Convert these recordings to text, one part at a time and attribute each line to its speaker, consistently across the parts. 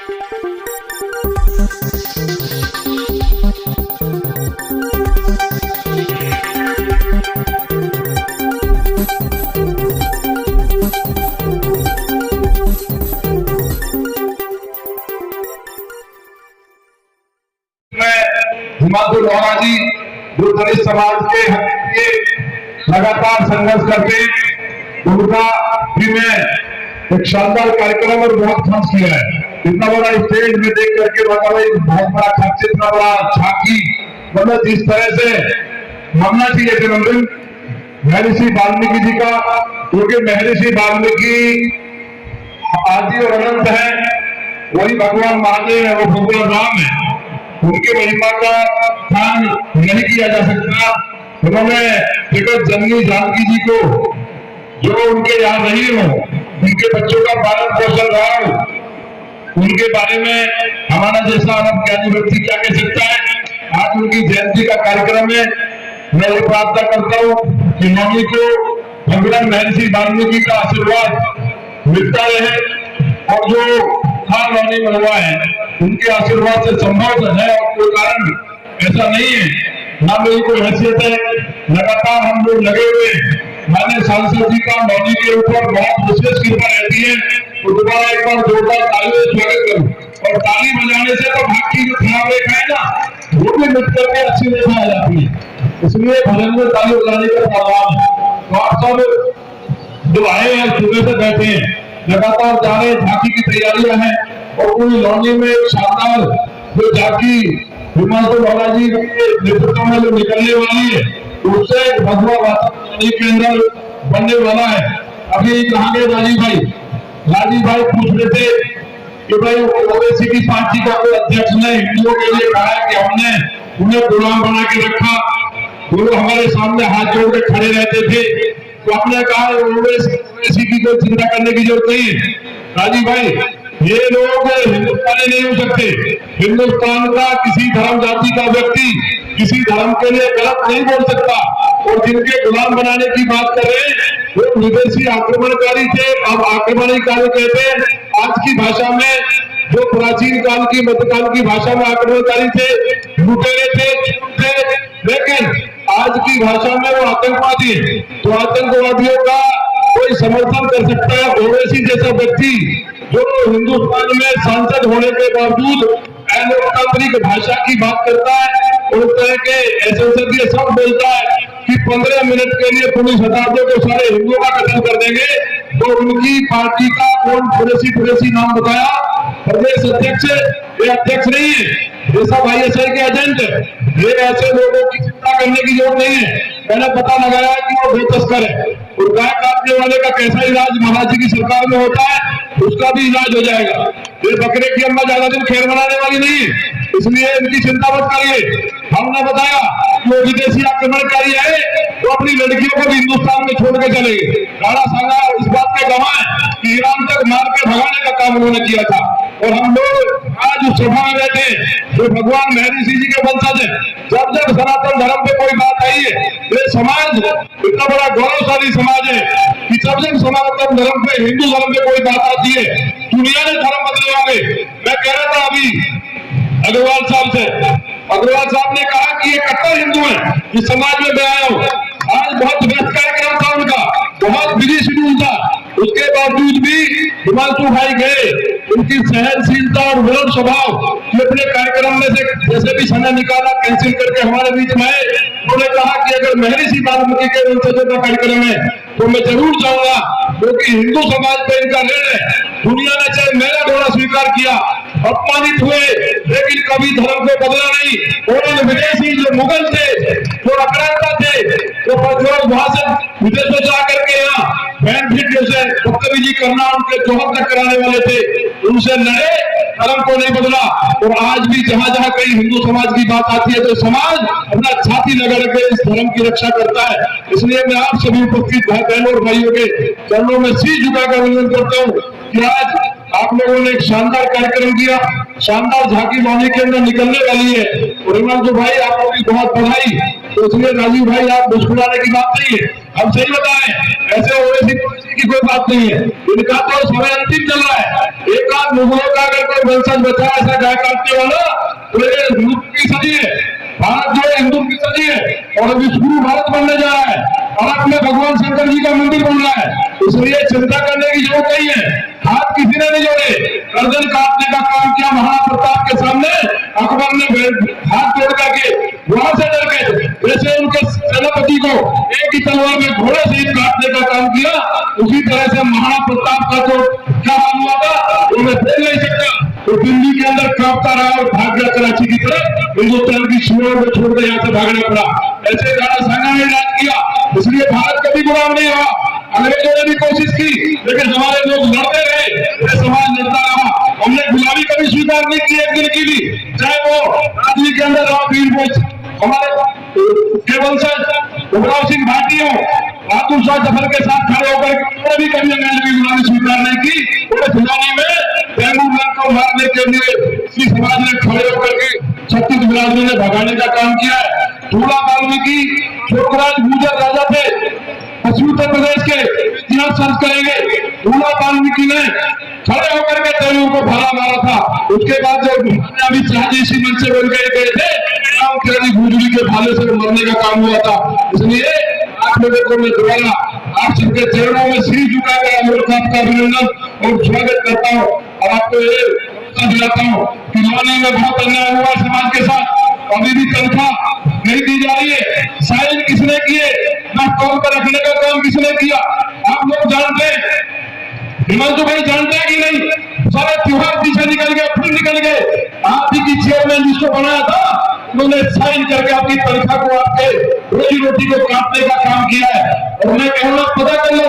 Speaker 1: हिमांशु लोहारा जी जो दलित समाज के हक के लगातार संघर्ष करते हैं, उनका भी मैं एक शानदार कार्यक्रम और बहुत खर्च किया है। इतना बड़ा स्टेज में देख करके बहुत बड़ा खर्च, इतना बड़ा झांकी, मतलब जिस तरह से मानना चाहिए जन्मदिन महर्षि वाल्मीकि जी का, क्योंकि महर्षि वाल्मीकि आदि और अनंत है, वही भगवान महादेव है, वो भगवान राम है। उनके महिमा का ध्यान नहीं किया जा सकता। उन्होंने जगत जननी जानकी जी को, जो उनके यहाँ रही हो, उनके बच्चों का पालन पोषण रहा हो, उनके बारे में हमारा जैसा अनंत ज्ञानी व्यक्ति क्या कह सकता है। आज उनकी जयंती का कार्यक्रम है। मैं ये प्रार्थना करता हूँ कि नौमी को भगवान महर्षि वाल्मीकि का आशीर्वाद मिलता रहे, और जो खान नौनी में हुआ है उनके आशीर्वाद से संभव है, और कोई कारण ऐसा नहीं है, ना मेरी कोई हैसियत है। लगातार हम लोग लगे हुए, मैंने सांसद जी का नौनी के ऊपर बहुत विशेष कृपा रहती है। तो दोबारा एक बार जोरदार ताली से स्वागत करूं, और ताली बजाने से तो भाग्य जो खराब रेखा है ना, वो भी मिट करके अच्छी रेखा आ जाती है। इसलिए भजन में ताली बजाने का प्रावधान है। तो आप सब जो आए हैं, सुबह से बैठे हैं, लगातार जा रहे, झांकी की तैयारियां हैं, और पूरी लौंडी में एक शानदार जो झांकी हिमांशु लोहारा जी के नेतृत्व में जो निकलने वाली है, उससे एक भगवा वातावरण के अंदर बनने वाला है। अभी कहाँ गए राजीव भाई पूछ रहे थे कि भाई ओवैसी की पार्टी का कोई अध्यक्ष ने हिंदुओं के लिए कहा है कि हमने उन्हें गुलाम बना के रखा, वो हमारे सामने हाथ जोड़ के खड़े रहते थे। तो हमने कहा ओवैसी की कोई चिंता करने की जरूरत नहीं है। राजीव भाई, ये लोग हिंदुस्तानी नहीं हो सकते। हिंदुस्तान का किसी धर्म जाति का व्यक्ति किसी धर्म के लिए गलत नहीं बोल सकता। और जिनके गुलाम बनाने की बात कर रहे हैं, वो विदेशी आक्रमणकारी थे, अब आक्रमणकारी कहते हैं। आज की भाषा में जो प्राचीन काल की मध्यकाल की भाषा में आक्रमणकारी थे, लुटेरे थे, लेकिन आज की भाषा में वो आतंकवादी है। तो आतंकवादियों का कोई समर्थन कर सकता है ओवैसी जैसा व्यक्ति, जो हिंदुस्तान में सांसद होने के बावजूद लोकतांत्रिक भाषा की बात करता है, और उस तरह के संसदीय शब्द बोलता है कि 15 मिनट के लिए पुलिस हटा दो तो सारे हिंदुओं का कत्ल कर देंगे। तो उनकी पार्टी का कौन कुरैशी नाम बताया, प्रदेश अध्यक्ष, ये अध्यक्ष नहीं है, ये सब ISI के एजेंट है। ये ऐसे लोगों की चिंता करने की जरूरत नहीं है। मैंने पता लगाया कि वो गो तस्कर है, और गाय काटने वाले का कैसा इलाज महाराज जी की सरकार में होता है, उसका भी इलाज हो जाएगा। ये बकरे की अम्मा ज्यादा दिन खैर बनाने वाली नहीं है, इसलिए इनकी चिंता मत करिए। हमने बताया कि वो विदेशी आक्रमणकारी आए, वो अपनी लड़कियों को भी हिंदुस्तान में छोड़ के चले गए। राणा सांगा इस बात के गवाह है कि ईरान तक मार के भगाने का काम उन्होंने किया था। और हम लोग आज उस सभा में बैठे, जो भगवान महर्षि जी के वंशज है, जब जब सनातन धर्म पे कोई बात आई है, ये समाज इतना बड़ा गौरवशाली समाज है कि जब जब सनातन धर्म पे, हिंदू धर्म पे कोई बात आती है, दुनिया ने धर्म बदले होंगे। मैं कह रहा था अभी अग्रवाल साहब से, अग्रवाल साहब ने कहा कि ये कट्टर हिंदू है, इस समाज में मैं आया हूँ। आज बहुत व्यस्त कार्यक्रम था उनका, बहुत बिजी शेड्यूल था, उसके बावजूद भी हिमांशु भाई गए। उनकी सहनशीलता और विनम्र स्वभाव कि अपने कार्यक्रम में से जैसे भी समय निकाला, कैंसिल करके हमारे बीच में आए। उन्होंने कहा कि अगर महर्षि वाल्मीकि के वंशजों का कार्यक्रम है तो मैं जरूर जाऊंगा, क्योंकि हिंदू समाज पे इनका ऋण है। दुनिया ने चाहे मेरा घोड़ा स्वीकार किया, अपमानित हुए, लेकिन कभी धर्म को बदला नहीं। उन्होंने विदेशी जो मुगल थे, जो आक्रांता थे, जो वहां से विदेशों से आकर के यहाँ बैंड जैसे बदतमीजी करना, उनके जोहर तक कराने वाले थे, उनसे लड़े, धर्म को नहीं बदला। और आज भी जहां जहां कहीं हिंदू समाज की बात आती है तो समाज अपना छाती लगा के इस धर्म की रक्षा करता है। इसलिए मैं आप सभी उपस्थित बहनों और भाइयों के चरणों में शीश झुकाकर विनती करता हूँ कि आज आप लोगों ने एक शानदार कार्यक्रम किया, शानदार झांकी लौंडी के अंदर निकलने वाली है। और हिमांशु भाई आपको भी बहुत बधाई। तो इसलिए राजीव भाई, आप मुस्कुराने की बात नहीं है, हम सही बताएं, ऐसे ओवैसी की कोई बात नहीं है, इनका तो समय अंतिम चल रहा है। एक आध मुगलों का अगर कोई वंशज बचा ऐसा गाय काटने वाला तो ये हिंदू की सदी है, भारत जो है हिंदू की सदी है और अभी शुरू भारत बनने जा रहा है। भारत में भगवान शंकर जी का मंदिर बन रहा है, इसलिए चिंता करने की जरूरत नहीं है। हाथ किसी ने नहीं जोड़े, गर्दन काटने का काम किया महाराणा प्रताप के सामने, अकबर ने हाथ जोड़ करके वहां से डर गए। जैसे उनके सेनापति को एक ही तलवार में घोड़े से काटने का काम किया, उसी तरह से महाराणा प्रताप का तो क्या हाल हुआ था वो मैं बोल नहीं सकता। तो दिल्ली के अंदर कांपता रहा और भाग गया कराची की तरफ, हिंदुस्तान की सीमाओं को छोड़कर यहाँ से भागना पड़ा। ऐसे राणा सांगा ने राज किया, इसलिए भारत कभी गुलाम नहीं हुआ। अंग्रेजों ने भी कोशिश की लेकिन हमारे लोग लड़ते रहे, समाज लड़ता रहा। हमने गुलामी कभी स्वीकार नहीं की एक दिन की भी, चाहे वो राजनीति के अंदर वीर हमारे केवल उमराव सिंह भाटी हो, बहादुर शाह जफर के साथ खड़े होकर उन्होंने भी कभी अंग्रेजों की गुलामी स्वीकार नहीं की। उन्हें फिलौनी में तैमूर को मारने के लिए इसी समाज ने खड़े होकर के छत्तीस बिरादरी ने भगाने का काम किया है। थोड़ा वाल्मीकि छोटराज गुर्जर राजा थे पश्चिमी उत्तर प्रदेश के, इतिहास सर्च करेंगे। थोड़ा वाल्मीकि ने खड़े होकर के तैमूर को भाला मारा था। उसके बाद जब अमित शाह जी इसी मंच से बोल गए थे राम किरण गुजरी के भाले से मरने का काम हुआ था। इसलिए आप लोगों को मैं दोबारा आप सबके चरणों में सिर झुकाकर आपका अभिनंदन और स्वागत करता हूँ और आपको ये दिलाता हूँ कि लोनी में बहुत अन्याय हुआ समाज के साथ, अभी भी तनख्वाह नहीं दी जा रही है। साइन किसने किए, महकम पर रखने का काम किसने किया, आप लोग जानते हैं, हिमांशु भाई जानते हैं कि नहीं। सारे त्योहार पीछे निकल गए, फिर निकल गए। आप ही की चेयरमैन जिसको बनाया था उन्होंने साइन करके आपकी तनख्वाह को, आपके रोजी रोटी को काटने का काम किया है। और मैं कहूँगा पता कर लो,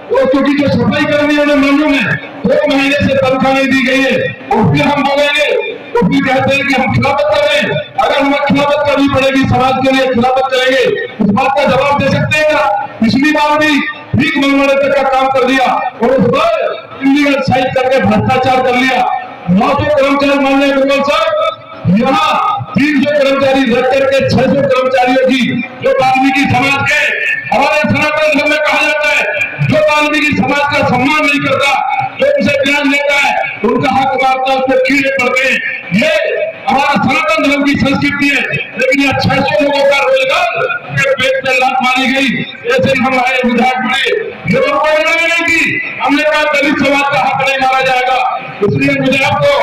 Speaker 1: वो क्योंकि जो सफाई कर्मी उन्हें मालूम है 2 महीने से तनख्वाह नहीं दी गई है और फिर हम बोलेंगे तो फिर कहते हैं कि हम खिलाफत कर रहे हैं। अगर हमें खिलाफत करनी पड़ेगी, समाज के लिए खिलाफत करेंगे, इस बात का जवाब दे सकते हैं। पिछली बार भी भीख मंगवाने तक का काम कर दिया और उस पर इलीगल साइट करके भ्रष्टाचार कर लिया। 900 कर्मचारी माननीय गंगवार साहब, यहाँ 300 कर्मचारी रख करके 600 कर्मचारियों की, जो वाल्मीकि समाज के, हमारे सनातन धर्म में कहा जाता है जो वाल्मीकि समाज का सम्मान नहीं करता, जो उनसे ब्याज लेता है, उनका हक मारता है, उसको कीड़े पड़ते हैं। ये हमारा सनातन धर्म की संस्कृति है। लेकिन यहाँ 600 लोगों का रोजगार के पेट में लात मारी गई। ऐसे ही हम आए विधायक बने, ये नहीं की, हमने कहा दलित समाज का हक नहीं मारा जाएगा। इसलिए मुझे आपको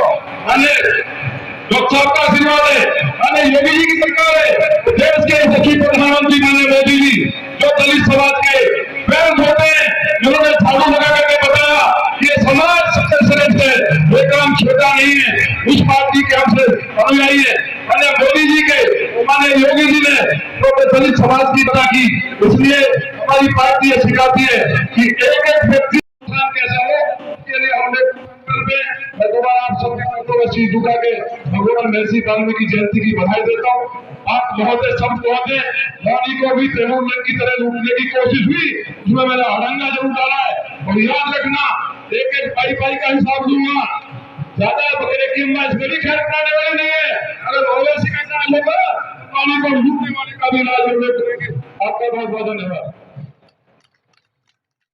Speaker 1: डॉक्टर साहब का आशीर्वाद है, माने योगी जी की सरकार है, देश के यशस्वी प्रधानमंत्री माने मोदी जी, जो दलित समाज के पैर धोते हैं, जिन्होंने झाड़ू लगा करके बताया ये समाज सबसे श्रेष्ठ है, ये काम छोटा नहीं है, उस पार्टी के हमसे अनुयायी है। माने मोदी जी के, माने योगी जी ने तो दलित समाज की बता की। इसलिए हमारी पार्टी ये सिखाती है कि एक एक व्यक्ति कैसा हो, उसके लिए हमने मैं दोबारा आप सबके हाथों में शीश झुका के भगवान महर्षि वाल्मीकि जयंती की बधाई देता हूँ। आप महोदय सब महोदय रानी को भी तैमूर की तरह लूटने की कोशिश हुई, उसमें मैंने हड़ंगा जरूर डाला है। और याद रखना, एक एक पाई का हिसाब लूंगा, ज्यादा बकरे की अम्मा इसमें भी खैर बनाने वाले नहीं है। अगर महोदय सिखाना होगा रानी को लूटने वाले का भी इलाज करेंगे। आपका बहुत बहुत धन्यवाद।